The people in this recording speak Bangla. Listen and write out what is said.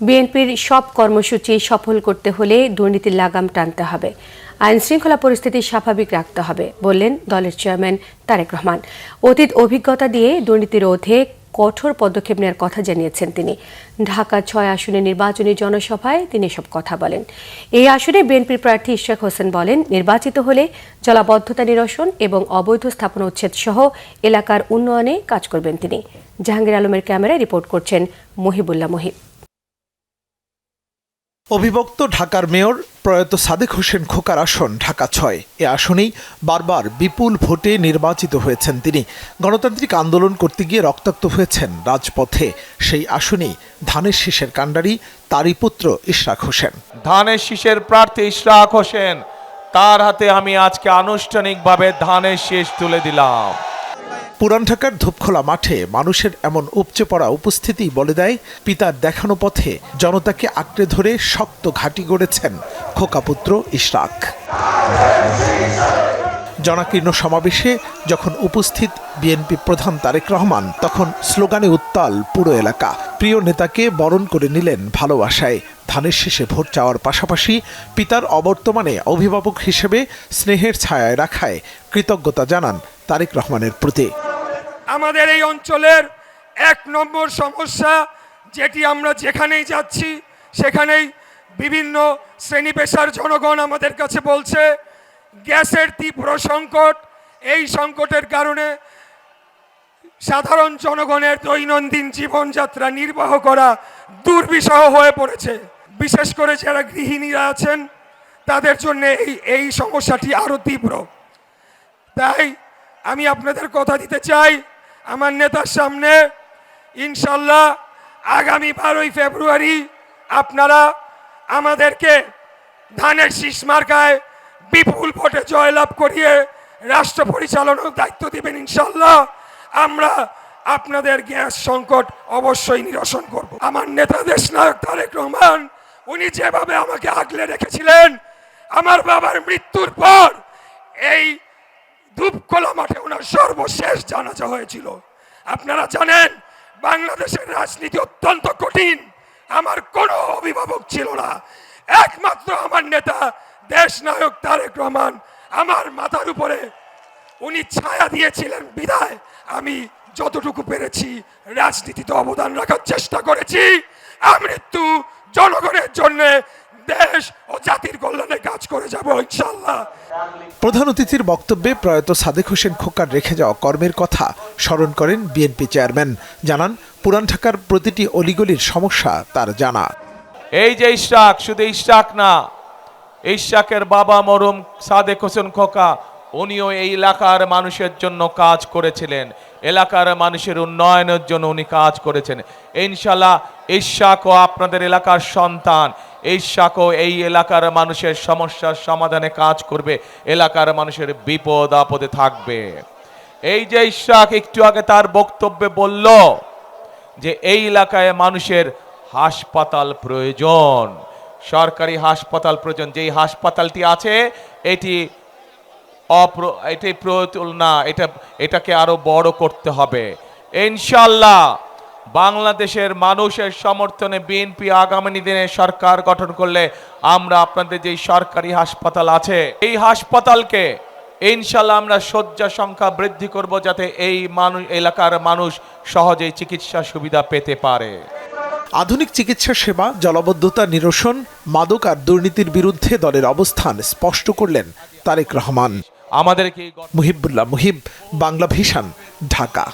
বিএনপির সব কর্মসূচি সফল করতে হলে দুর্নীতির লাগাম টানতে হবে, আইন শৃঙ্খলা পরিস্থিতি স্বাভাবিক রাখতে হবে বললেন দলের চেয়ারম্যান তারেক রহমান। অতীত অভিজ্ঞতা দিয়ে দুর্নীতি রোধে কঠোর পদক্ষেপ নেওয়ার কথা জানিয়েছেন তিনি। ঢাকা ৬ আসনে নির্বাচনী জনসভায় তিনি এসব কথা বলেন। এই আসনে বিএনপির প্রার্থী ইশরাক হোসেন বলেন, নির্বাচিত হলে জলাবদ্ধতা নিরসন এবং অবৈধ স্থাপনা উচ্ছেদ সহ এলাকার উন্নয়নে কাজ করবেন তিনি। জাহাঙ্গীর আলমের ক্যামেরায় রিপোর্ট করছেন মহিবুল্লাহ মহিব। অবিভক্ত ঢাকার মেয়র প্রয়াত সাদেক হোসেন খোকার আসন ঢাকা ৬। এ আসনেই বারবার বিপুল ভোটে নির্বাচিত হয়েছেন তিনি। গণতান্ত্রিক আন্দোলন করতে গিয়ে রক্তাক্ত হয়েছেন রাজপথে। সেই আসনেই ধানের শীষের কাণ্ডারি তারই পুত্র ইশরাক হোসেন। ধানের শীষের প্রার্থী ইশরাক হোসেন, তার হাতে আমি আজকে আনুষ্ঠানিকভাবে ধানের শীষ তুলে দিলাম। পুরান ঢাকার ধূপখোলা মাঠে মানুষের এমন উপচে পড়া উপস্থিতি বলে দেয়, পিতার দেখানো পথে জনতাকে আঁকড়ে ধরে শক্ত ঘাঁটি গড়েছেন খোকাপুত্র ইশরাক। জনাকীর্ণ সমাবেশে যখন উপস্থিত বিএনপি প্রধান তারেক রহমান, তখন স্লোগানে উত্তাল পুরো এলাকা। প্রিয় নেতাকে বরণ করে নিলেন ভালোবাসায়। ধানের শীষে ভোট চাওয়ার পাশাপাশি পিতার অবর্তমানে অভিভাবক হিসেবে স্নেহের ছায়ায় রাখায় কৃতজ্ঞতা জানান তারেক রহমানের প্রতি। আমাদের এই অঞ্চলের ১ নম্বর সমস্যা, যেটি আমরা যেখানেই যাচ্ছি সেখানেই বিভিন্ন শ্রেণী পেশার জনগণ আমাদের কাছে বলছে, গ্যাসের তীব্র সংকট। এই সংকটের কারণে সাধারণ জনগণের দৈনন্দিন জীবনযাত্রা নির্বাহ করা দুর্বিষহ হয়ে পড়েছে। বিশেষ করে যারা গৃহিণীরা আছেন তাদের জন্য এই সমস্যাটি আরও তীব্র। তাই আমি আপনাদের কথা দিতে চাই, আমার নেতার সামনে ইনশাল্লাহ আগামী ১২ই ফেব্রুয়ারি আপনারা আমাদেরকে ধানের শীষ মার্কায় বিপুল ভোটে জয়লাভ করিয়ে রাষ্ট্র পরিচালনার দায়িত্ব দিবেন। ইনশাল্লাহ আমরা আপনাদের গ্যাস সংকট অবশ্যই নিরসন করব। আমার নেতা দেশনায়ক তারেক রহমান, উনি যেভাবে আমাকে আগলে রেখেছিলেন, আমার বাবার মৃত্যুর পর এই ধূপখোলা মাঠে ওনার সর্বশেষ জানাজা হয়েছিল। আপনারা জানেন বাংলাদেশের রাজনীতি অত্যন্ত কঠিন। আমার কোনো অভিভাবক ছিল না, একমাত্র আমার নেতা দেশনায়ক তারেক রহমান আমার মাথার উপরে উনি ছায়া দিয়েছিলেন বিধায় আমি যতটুকু পেরেছি রাজনীতিতে অবদান রাখার চেষ্টা করেছি। আমৃত্যু জনগণের জন্য দেশ ও জাতির কল্যাণে কাজ করে যাব ইনশাআল্লাহ। প্রধান অতিথির বক্তব্যে প্রয়াত সাদেক হোসেন খোকার রেখে যাওয়া কর্মের কথা স্মরণ করেন বিএনপি চেয়ারম্যান। জানান, পুরান ঢাকার প্রতিটি অলিগলির সমস্যা তার জানা। এই যে ইশরাক, শুধু ইশরাক না, ইশরাকের বাবা মরহুম সাদেক হোসেন খোকা, উনিও এই এলাকার মানুষের জন্য কাজ করেছিলেন, এলাকার মানুষের উন্নয়নের জন্য উনি কাজ করেছেন। ইনশাল্লাহ ইশরাকও আপনাদের এলাকার সন্তান, ইশরাকও এই এলাকার মানুষের সমস্যার সমাধানে কাজ করবে, এলাকার মানুষের বিপদ আপদে থাকবে। এই যে ইশরাক একটু আগে তার বক্তব্যে বলল যে এই এলাকায় মানুষের হাসপাতাল প্রয়োজন, সরকারি হাসপাতাল প্রয়োজন। যেই হাসপাতালটি আছে এটি প্রয়োজন না, এটাকে আরো বড় করতে হবে। ইনশাআল্লাহ বাংলাদেশের মানুষের সমর্থনে বিএনপি আগামী দিনে সরকার গঠন করলে আমরা আপনাদের যে সরকারি হাসপাতাল আছে এই হাসপাতালকে ইনশাআল্লাহ আমরা শয্যা সংখ্যা বৃদ্ধি করব, যাতে এই এলাকার মানুষ সহজেই চিকিৎসা সুবিধা পেতে পারে। আধুনিক চিকিৎসা সেবা, জলাবদ্ধতা নিরসন, মাদক আর দুর্নীতির বিরুদ্ধে দলের অবস্থান স্পষ্ট করলেন তারেক রহমান। আমাদেরকে মহিবুল্লাহ মহিব, বাংলা ভিশন, ঢাকা।